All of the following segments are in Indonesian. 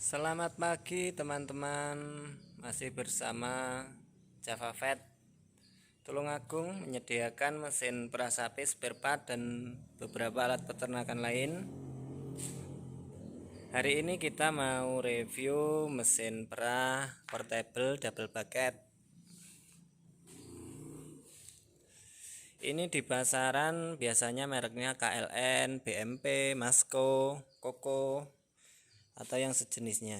Selamat pagi teman-teman, masih bersama Java Vet. Tulungagung menyediakan mesin perah sapi spare part dan beberapa alat peternakan lain. Hari ini kita mau review mesin perah portable double bucket. Ini di pasaran biasanya mereknya KLN, BMP, Masco, Koko, atau yang sejenisnya.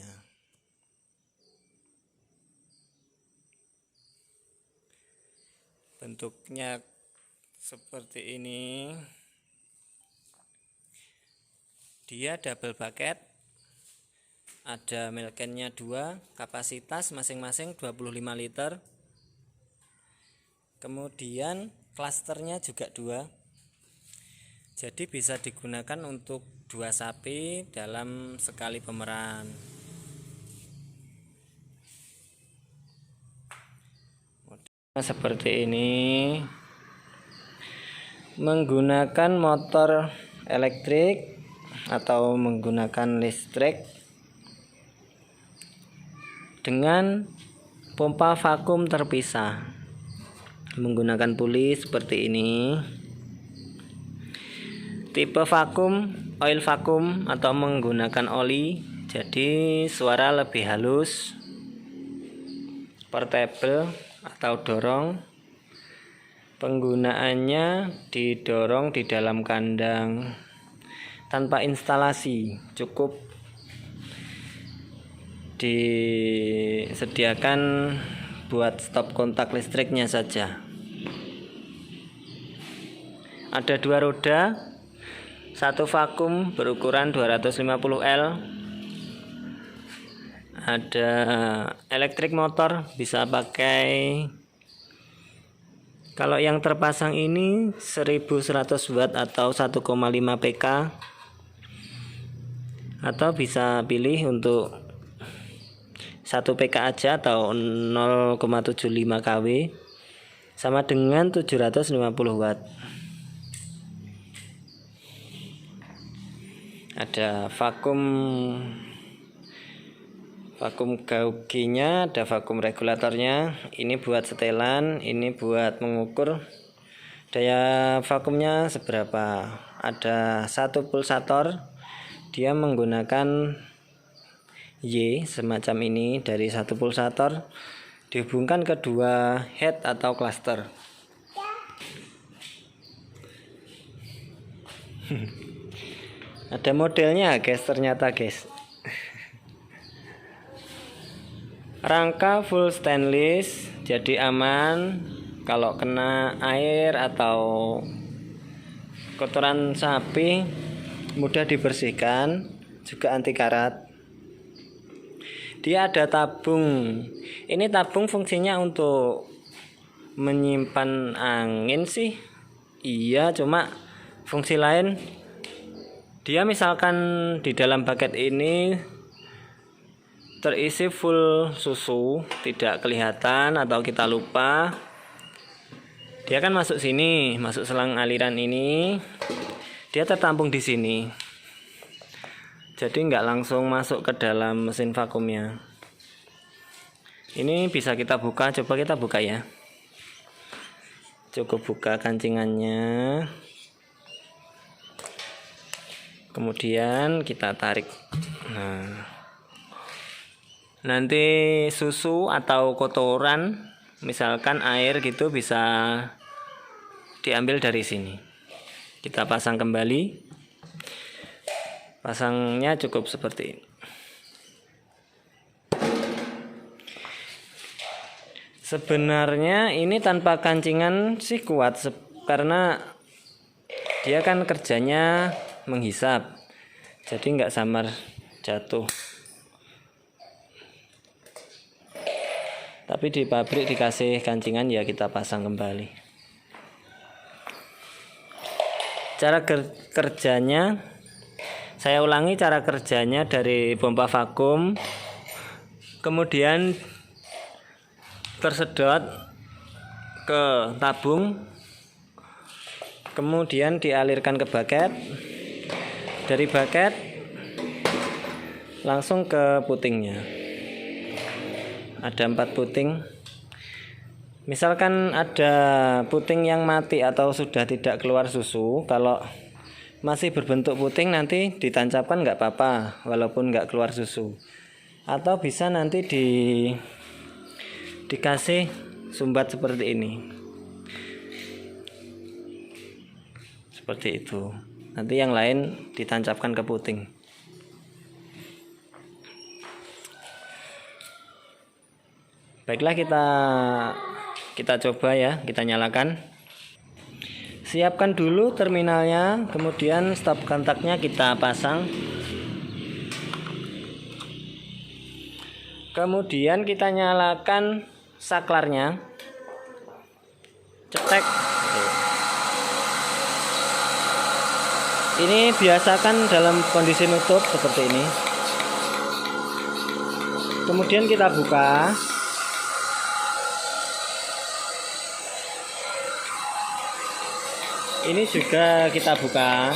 Bentuknya seperti ini. Dia double bucket. Ada milk-nya 2, kapasitas masing-masing 25 liter. Kemudian klasternya juga 2. Jadi bisa digunakan untuk 2 sapi dalam sekali pemerahan. Seperti ini, menggunakan motor elektrik atau menggunakan listrik dengan pompa vakum terpisah, menggunakan puli seperti ini. Tipe vakum oil vakum atau menggunakan oli, jadi suara lebih halus. Portable atau dorong, penggunaannya didorong di dalam kandang tanpa instalasi, cukup disediakan buat stop kontak listriknya saja. Ada 2 roda, 1 vakum berukuran 250L. Ada elektrik motor, bisa pakai, kalau yang terpasang ini 1100 watt atau 1,5 PK, atau bisa pilih untuk 1 PK aja atau 0,75 kW, sama dengan 750 watt. Ada vakum gauginya, ada vakum regulatornya. Ini buat setelan, ini buat mengukur daya vakumnya seberapa. Ada 1 pulsator, dia menggunakan Y semacam ini. Dari 1 pulsator dihubungkan ke 2 head atau cluster. Ada modelnya guys, ternyata guys. Rangka full stainless, jadi aman kalau kena air atau kotoran sapi, mudah dibersihkan, juga anti karat. Dia ada tabung. Ini tabung fungsinya untuk menyimpan angin sih. Iya, cuma fungsi lain. Dia misalkan di dalam bucket ini terisi full susu, tidak kelihatan atau kita lupa, dia kan masuk sini, masuk selang aliran ini, dia tertampung di sini, jadi nggak langsung masuk ke dalam mesin vakumnya. Ini bisa kita buka, coba kita buka ya. Cukup buka kancingannya, kemudian kita tarik. Nah, nanti susu atau kotoran, misalkan air gitu, bisa diambil dari sini. Kita pasang kembali. Pasangnya cukup seperti ini. Sebenarnya ini tanpa kancingan sih kuat, karena dia kan kerjanya menghisap, jadi nggak samar jatuh. Tapi di pabrik dikasih kancingan, ya kita pasang kembali. Cara kerjanya, saya ulangi cara kerjanya. Dari pompa vakum, kemudian tersedot ke tabung, kemudian dialirkan ke bucket. Dari bucket langsung ke putingnya. Ada 4 puting. Misalkan ada puting yang mati atau sudah tidak keluar susu, kalau masih berbentuk puting nanti ditancapkan nggak apa-apa walaupun nggak keluar susu. Atau bisa nanti dikasih sumbat seperti ini. Seperti itu. Nanti yang lain ditancapkan ke puting. Baiklah, kita coba ya, kita nyalakan. Siapkan dulu terminalnya, kemudian stop kontaknya kita pasang. Kemudian kita nyalakan saklarnya. Cetek. Ini biasakan dalam kondisi nutup seperti ini. Kemudian kita buka. Ini juga kita buka.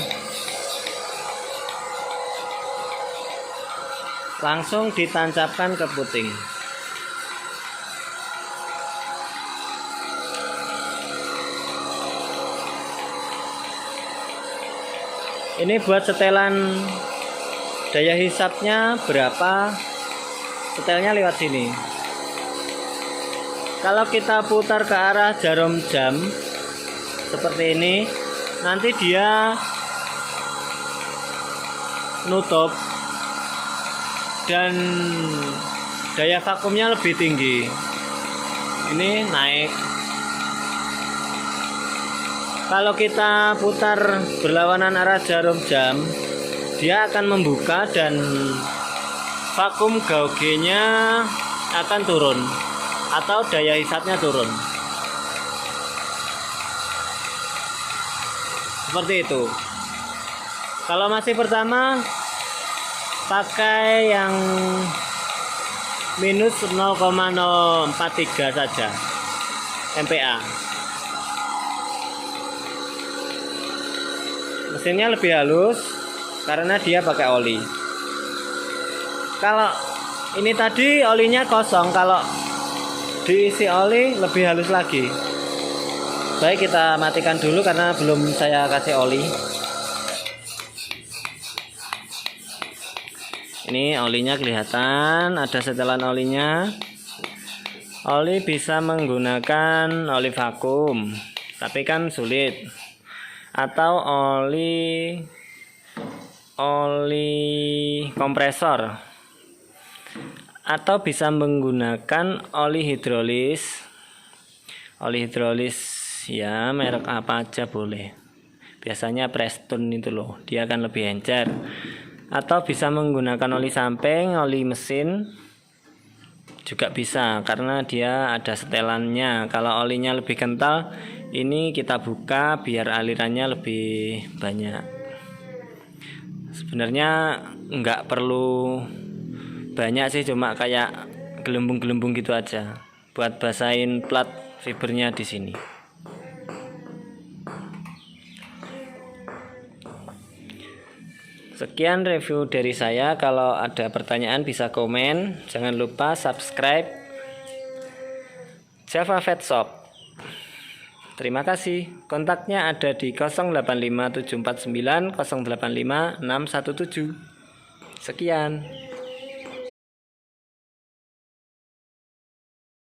Langsung ditancapkan ke puting. Ini buat setelan daya hisapnya berapa, setelnya lewat sini. Kalau kita putar ke arah jarum jam seperti ini, nanti dia nutup dan daya vakumnya lebih tinggi. Ini naik. Kalau kita putar berlawanan arah jarum jam, dia akan membuka dan vakum gauge-nya akan turun atau daya hisapnya turun. Seperti itu. Kalau masih pertama, pakai yang minus 0,043 saja MPa. Mesinnya lebih halus karena dia pakai oli. Kalau ini tadi olinya kosong, kalau diisi oli lebih halus lagi. Baik, kita matikan dulu karena belum saya kasih oli. Ini olinya kelihatan, ada setelan olinya. Oli bisa menggunakan oli vakum, tapi kan sulit. Atau oli kompresor. Atau bisa menggunakan oli hidrolis. Oli hidrolis ya, merek apa aja boleh. Biasanya Preston itu loh, dia akan lebih encer. Atau bisa menggunakan oli samping, oli mesin juga bisa karena dia ada setelannya. Kalau olinya lebih kental, ini kita buka biar alirannya lebih banyak. Sebenarnya nggak perlu banyak sih, cuma kayak gelembung-gelembung gitu aja buat basahin plat fibernya di sini. Sekian review dari saya. Kalau ada pertanyaan bisa komen. Jangan lupa subscribe Java Vet Shop. Terima kasih. Kontaknya ada di 085749 085617. Sekian.